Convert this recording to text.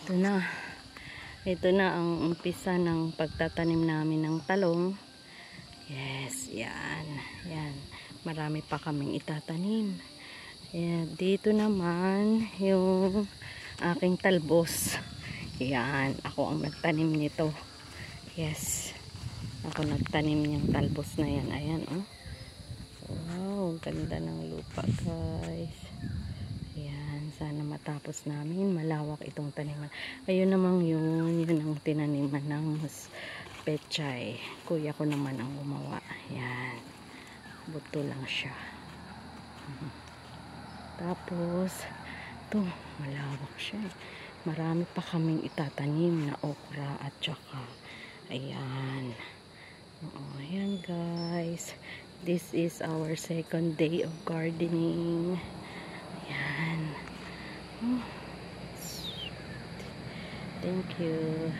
Ito na. Ito na ang umpisa ng pagtatanim namin ng talong. Yes, yan. Yan. Marami pa kaming itatanim. Yan. Dito naman yung aking talbos. Yan. Ako ang nagtanim nito. Yes. Ako nagtanim niyang talbos na yan. Ayan, oh. Wow, ganda ng lupa, guys. Ayan, sana matapos namin. Malawak itong taniman. Ayun namang yun ang tinaniman ng pechay. Kuya ko naman ang gumawa. Ayan. Buto lang siya. Tapos, ito, malawak siya. Marami pa kaming itatanim na okra at saka, ayan. Ayan, guys. This is our second day of gardening. Ayan. Thank you.